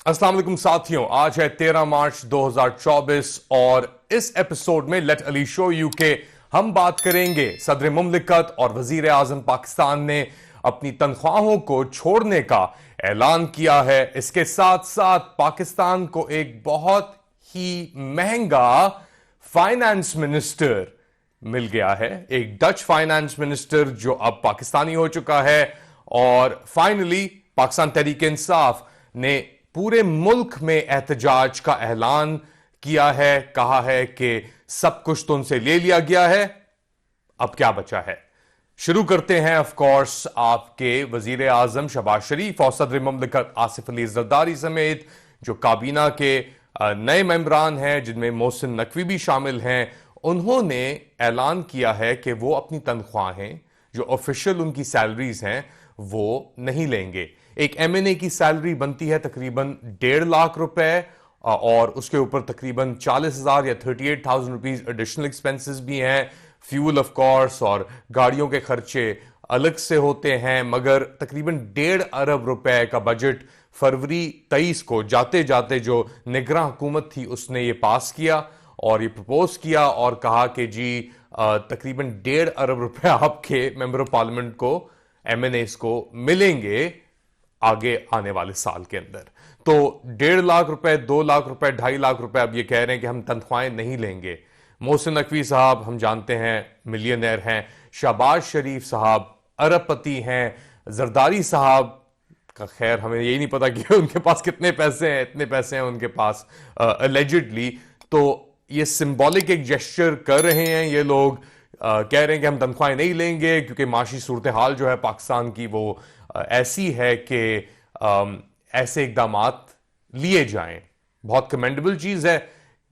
अस्सलाम वालेकुम साथियों, आज है 13 मार्च 2024 और इस एपिसोड में लेट अली शो यू के हम बात करेंगे सदर मुमलिकत और वजीर आजम पाकिस्तान ने अपनी तनख्वाहों को छोड़ने का ऐलान किया है। इसके साथ साथ पाकिस्तान को एक बहुत ही महंगा फाइनेंस मिनिस्टर मिल गया है, एक डच फाइनेंस मिनिस्टर जो अब पाकिस्तानी हो चुका है। और फाइनली पाकिस्तान तहरीक इंसाफ ने पूरे मुल्क में एहतजाज का ऐलान किया है, कहा है कि सब कुछ तो उनसे ले लिया गया है, अब क्या बचा है। शुरू करते हैं ऑफ कोर्स आपके वजीर आजम शहबाज शरीफ और सदर मुमलिकत आसिफ अली जरदारी समेत जो काबीना के नए मेंबरान हैं, जिनमें मोहसिन नकवी भी शामिल हैं। उन्होंने ऐलान किया है कि वो अपनी तनख्वाहें जो ऑफिशियल उनकी सैलरीज हैं वो नहीं लेंगे। एक एमएनए की सैलरी बनती है तकरीबन 1.5 लाख रुपए और उसके ऊपर तकरीबन 40,000 या 38,000 रुपीज एडिशनल एक्सपेंसेस भी हैं, फ्यूल ऑफ कोर्स और गाड़ियों के खर्चे अलग से होते हैं। मगर तकरीबन 1.5 अरब रुपए का बजट फरवरी 23 को जाते जाते जो निगरान हुकूमत थी उसने ये पास किया और ये प्रपोज किया और कहा कि जी तकरीबन 1.5 अरब रुपए आपके मेंबर ऑफ पार्लियामेंट को, एमएनएस को मिलेंगे आगे आने वाले साल के अंदर। तो 1.5 लाख रुपए, 2 लाख रुपए, 2.5 लाख रुपए अब ये कह रहे हैं कि हम तनख्वाहें नहीं लेंगे। मोहसिन नकवी साहब हम जानते हैं मिलियनर हैं, शहबाज शरीफ साहब अरबपति हैं, जरदारी साहब का खैर हमें यही नहीं पता कि उनके पास कितने पैसे हैं, इतने पैसे हैं उनके पास अलेजिडली। तो ये सिंबॉलिक एक जेस्चर कर रहे हैं ये लोग, कह रहे हैं कि हम तनख्वाहें नहीं लेंगे क्योंकि माशी सूरत हाल जो है पाकिस्तान की वो ऐसी है कि ऐसे इकदामात लिए जाएं। बहुत कमेंडेबल चीज है।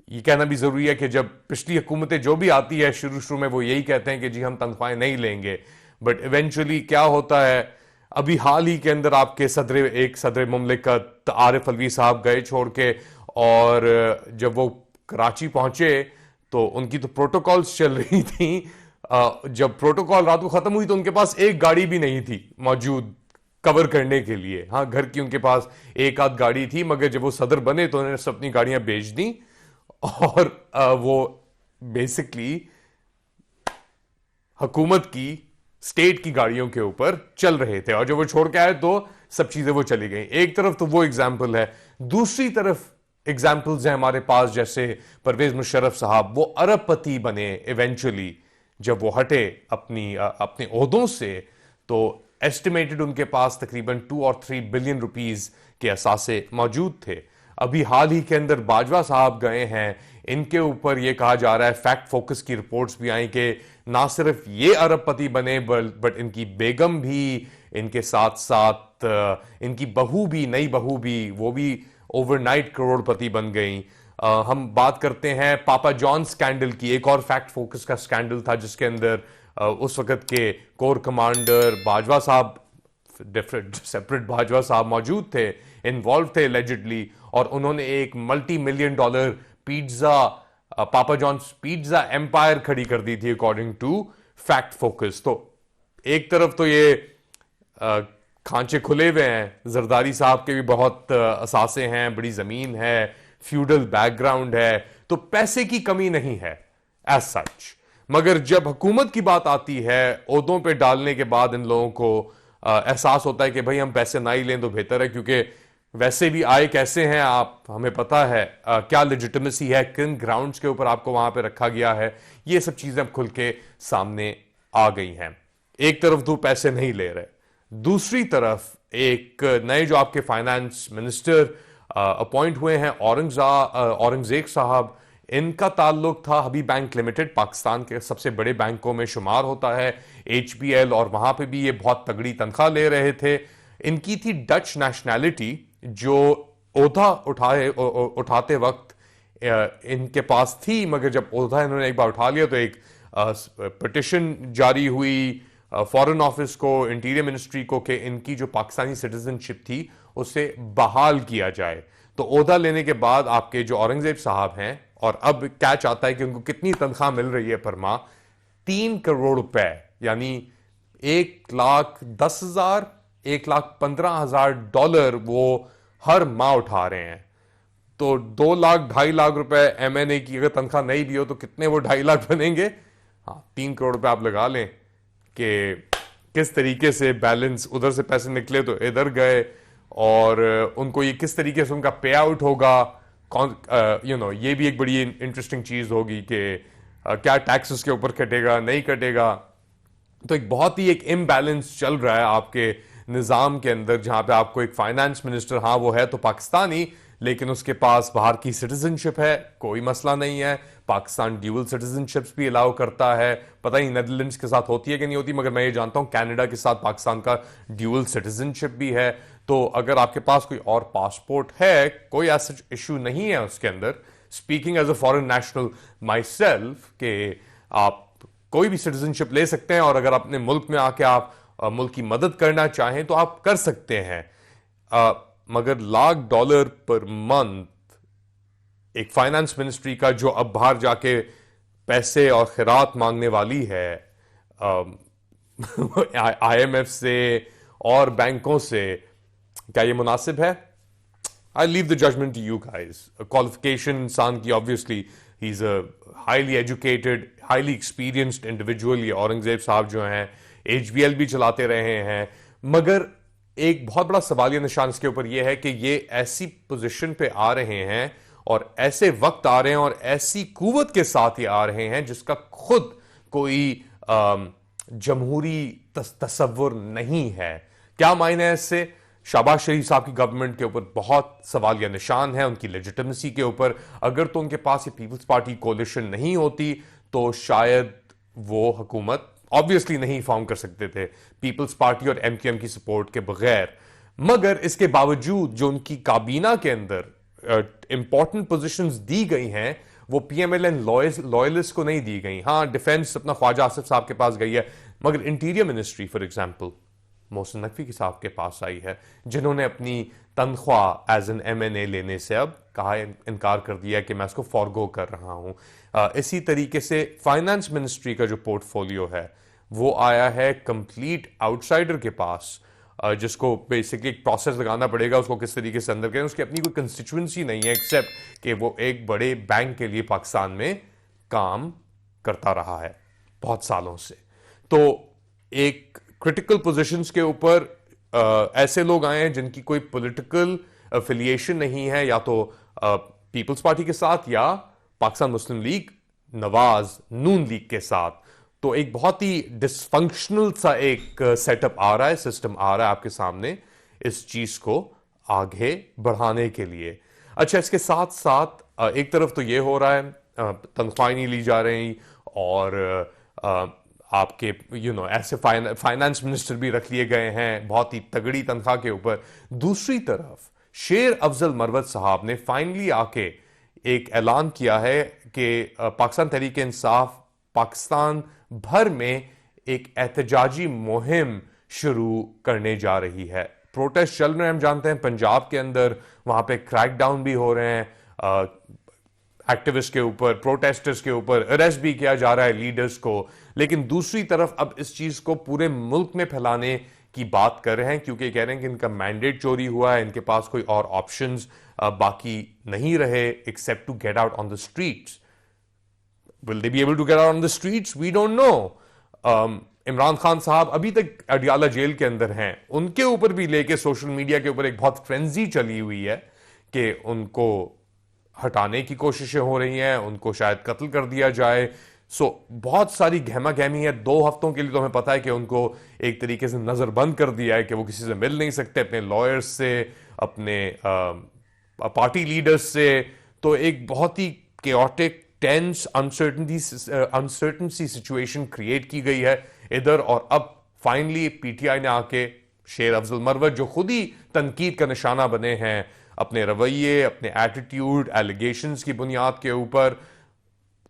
ये कहना भी जरूरी है कि जब पिछली हुकूमतें जो भी आती है शुरू में वो यही कहते हैं कि जी हम तनख्वाहें नहीं लेंगे, बट इवेंचुअली क्या होता है। अभी हाल ही के अंदर आपके सदर मुमलिकत आरिफ अलवी साहब गए छोड़ के, और जब वो कराची पहुंचे तो उनकी तो प्रोटोकॉल्स चल रही थी। जब प्रोटोकॉल रात को खत्म हुई तो उनके पास एक गाड़ी भी नहीं थी मौजूद कवर करने के लिए। हाँ, घर की उनके पास एक आध गाड़ी थी, मगर जब वो सदर बने तो उन्होंने अपनी गाड़ियां बेच दी और वो बेसिकली हुकूमत की, स्टेट की गाड़ियों के ऊपर चल रहे थे। और जब वो छोड़ के आए तो सब चीजें वो चली गई। एक तरफ तो वो एग्जाम्पल है, दूसरी तरफ एग्जाम्पल्स हैं हमारे पास, जैसे परवेज मुशर्रफ साहब, वो अरबपति बने इवेंचुअली। जब वो हटे अपने ओहदों से तो एस्टिमेटेड उनके पास तकरीबन 2 और 3 बिलियन रुपीस के असासे मौजूद थे। अभी हाल ही के अंदर बाजवा साहब गए हैं, इनके ऊपर यह कहा जा रहा है, फैक्ट फोकस की रिपोर्ट्स भी आई कि ना सिर्फ ये अरबपति बने बट इनकी बेगम भी, इनके साथ साथ इनकी बहू भी, नई बहू भी, वो भी ओवरनाइट करोड़पति बन गई। हम बात करते हैं पापा जॉन स्कैंडल की, एक और फैक्ट फोकस का स्कैंडल था जिसके अंदर उस वक्त के कोर कमांडर बाजवा साहब, डिफरेंट सेपरेट बाजवा साहब मौजूद थे, इन्वॉल्व थे एलिजिडली, और उन्होंने एक $multi-million pizza, Papa John's pizza empire खड़ी कर दी थी अकॉर्डिंग टू फैक्ट फोकस। तो एक तरफ तो ये खांचे खुले हुए हैं, जरदारी साहब के भी बहुत असासे हैं, बड़ी जमीन है, फ्यूडल बैकग्राउंड है, तो पैसे की कमी नहीं है एज सच। मगर जब हुकूमत की बात आती है, ओहदों पे डालने के बाद इन लोगों को एहसास होता है कि भाई हम पैसे ना ही लें तो बेहतर है, क्योंकि वैसे भी आए कैसे हैं आप, हमें पता है क्या लेजिटिमेसी है, किन ग्राउंड्स के ऊपर आपको वहां पे रखा गया है। ये सब चीजें अब खुल के सामने आ गई हैं। एक तरफ तो पैसे नहीं ले रहे, दूसरी तरफ एक नए जो आपके फाइनेंस मिनिस्टर अपॉइंट हुए हैं औरंगजेब साहब, इनका ताल्लुक था हबीब बैंक लिमिटेड, पाकिस्तान के सबसे बड़े बैंकों में शुमार होता है, एचबीएल, और वहां पे भी ये बहुत तगड़ी तनख्वाह ले रहे थे। इनकी थी डच नेशनैलिटी, जो ओहदा उठाते वक्त इनके पास थी, मगर जब ओहदा इन्होंने एक बार उठा लिया तो एक पिटिशन जारी हुई फॉरेन ऑफिस को, इंटीरियर मिनिस्ट्री को, कि इनकी जो पाकिस्तानी सिटीजनशिप थी उसे बहाल किया जाए। तो ओहदा लेने के बाद आपके जो औरंगजेब साहब हैं, और अब क्या चाहता है कि उनको कितनी तनख्वाह मिल रही है पर माह, 3 करोड़ रुपए, यानी 1,10,000 $1,15,000 वो हर माह उठा रहे हैं। तो 2 लाख 2.5 लाख रुपए एमएनए की अगर तनख्वाह नहीं भी हो तो कितने वो 2.5 लाख बनेंगे? हाँ, 3 करोड़ रुपए आप लगा लें कि किस तरीके से बैलेंस, उधर से पैसे निकले तो इधर गए, और उनको ये किस तरीके से उनका पे आउट होगा, कौन ये भी एक बड़ी इंटरेस्टिंग चीज होगी कि क्या टैक्स उसके ऊपर कटेगा नहीं कटेगा। तो एक बहुत ही एक इम्बैलेंस चल रहा है आपके निज़ाम के अंदर, जहां पे आपको एक फाइनेंस मिनिस्टर, हाँ वो है तो पाकिस्तानी, लेकिन उसके पास बाहर की सिटीजनशिप है, कोई मसला नहीं है। पाकिस्तान ड्यूअल सिटीजनशिप्स भी अलाउ करता है, पता नहीं नेदरलैंड्स के साथ होती है कि नहीं होती, मगर मैं ये जानता हूं कनाडा के साथ पाकिस्तान का ड्यूअल सिटीजनशिप भी है। तो अगर आपके पास कोई और पासपोर्ट है, कोई ऐसा इशू नहीं है उसके अंदर, speaking as a foreign national myself, के आप कोई भी सिटीजनशिप ले सकते हैं, और अगर अपने मुल्क में आके आप मुल्क की मदद करना चाहें तो आप कर सकते हैं। मगर $1,00,000 पर मंथ एक फाइनेंस मिनिस्ट्री का, जो अब बाहर जाके पैसे और खैरात मांगने वाली है आईएमएफ से और बैंकों से, क्या ये मुनासिब है? I leave the judgement to you guys. Qualification इंसान की, obviously he is a highly educated, highly experienced individual. ये औरंगजेब साहब जो हैं एचबीएल भी चलाते रहे हैं, मगर एक बहुत बड़ा सवालिया निशान इसके ऊपर यह है कि ये ऐसी पोजीशन पे आ रहे हैं और ऐसे वक्त आ रहे हैं और ऐसी कुव्वत के साथ ही आ रहे हैं जिसका खुद कोई जमहूरी तसव्वुर नहीं है। क्या मायने है इससे? शहबाज शरीफ साहब की गवर्नमेंट के ऊपर बहुत सवालिया निशान है, उनकी लेजिटिमेसी के ऊपर। अगर तो उनके पास ये पीपल्स पार्टी कोलिशन नहीं होती तो शायद वो हुकूमत ऑब्वियसली नहीं फॉर्म कर सकते थे पीपल्स पार्टी और एमक्यूएम की सपोर्ट के बगैर। मगर इसके बावजूद जो उनकी काबीना के अंदर इंपॉर्टेंट पोजीशंस दी गई हैं वो पीएमएलएन लॉयलिस्ट को नहीं दी गई। हाँ, डिफेंस अपना ख्वाजा आसिफ साहब के पास गई है, मगर interior ministry for example Mohsin Naqvi के साहब के पास आई है, जिन्होंने अपनी तनख्वाह एज एन एमएनए लेने से अब कहा, इनकार कर दिया कि मैं इसको फॉरगो कर रहा हूं। इसी तरीके से फाइनेंस मिनिस्ट्री का जो पोर्टफोलियो है वो आया है कंप्लीट आउटसाइडर के पास, जिसको बेसिकली एक प्रोसेस लगाना पड़ेगा उसको किस तरीके से अंदर करें। उसकी अपनी कोई कंस्टिट्यूएंसी नहीं है एक्सेप्ट कि वो एक बड़े बैंक के लिए पाकिस्तान में काम करता रहा है बहुत सालों से। तो एक क्रिटिकल पोजीशंस के ऊपर ऐसे लोग आए हैं जिनकी कोई पॉलिटिकल अफिलिएशन नहीं है, या तो पीपल्स पार्टी के साथ या पाकिस्तान मुस्लिम लीग नवाज नून लीग के साथ। तो एक बहुत ही डिसफंक्शनल सा एक सेटअप आ रहा है, सिस्टम आ रहा है आपके सामने इस चीज को आगे बढ़ाने के लिए। अच्छा, इसके साथ साथ एक तरफ तो ये हो रहा है तनख्वाहें नहीं ली जा रही, और आपके ऐसे फाइनेंस मिनिस्टर भी रख लिए गए हैं बहुत ही तगड़ी तनख्वाह के ऊपर। दूसरी तरफ शेर अफजल मरवत साहब ने फाइनली आके एक ऐलान किया है कि पाकिस्तान तहरीक इंसाफ पाकिस्तान भर में एक एहतजाजी मुहिम शुरू करने जा रही है। प्रोटेस्ट चल रहे हैं, हम जानते हैं पंजाब के अंदर, वहां पे क्रैकडाउन भी हो रहे हैं एक्टिविस्ट के ऊपर, प्रोटेस्टर्स के ऊपर, अरेस्ट भी किया जा रहा है लीडर्स को। लेकिन दूसरी तरफ अब इस चीज को पूरे मुल्क में फैलाने की बात कर रहे हैं, क्योंकि कह रहे हैं कि इनका मैंडेट चोरी हुआ है, इनके पास कोई और ऑप्शंस बाकी नहीं रहे except to get out on the streets. Will they be able to get out on the streets? We don't know. Imran Khan साहब अभी तक अडियाला जेल के अंदर हैं, उनके ऊपर भी लेके सोशल मीडिया के ऊपर एक बहुत फ्रेंजी चली हुई है कि उनको हटाने की कोशिशें हो रही हैं, उनको शायद कत्ल कर दिया जाए। बहुत सारी गहमा गहमी है। 2 हफ्तों के लिए तो हमें पता है कि उनको एक तरीके से नजरबंद कर दिया है कि वो किसी से मिल नहीं सकते, अपने लॉयर्स से, अपने पार्टी लीडर्स से। तो एक बहुत ही केओटिक, टेंस, अनसर्टन सी सिचुएशन क्रिएट की गई है इधर। और अब फाइनली पीटीआई ने आके शेर अफजल मरवत, जो खुद ही तनकीद का निशाना बने हैं अपने रवैये, अपने एटीट्यूड, एलिगेशंस की बुनियाद के ऊपर,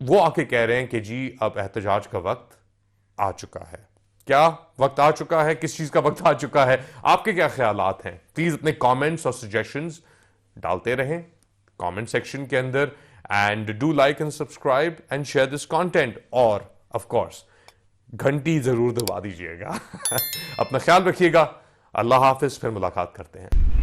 वो आके कह रहे हैं कि जी अब एहतजाज का वक्त आ चुका है। क्या वक्त आ चुका है? किस चीज का वक्त आ चुका है? आपके क्या ख्यालात हैं? प्लीज अपने कमेंट्स और सजेशंस डालते रहें कमेंट सेक्शन के अंदर। And do like and subscribe and share this content, और ऑफ कोर्स घंटी जरूर दबा दीजिएगा। अपना ख्याल रखिएगा। अल्लाह हाफिज, फिर मुलाकात करते हैं।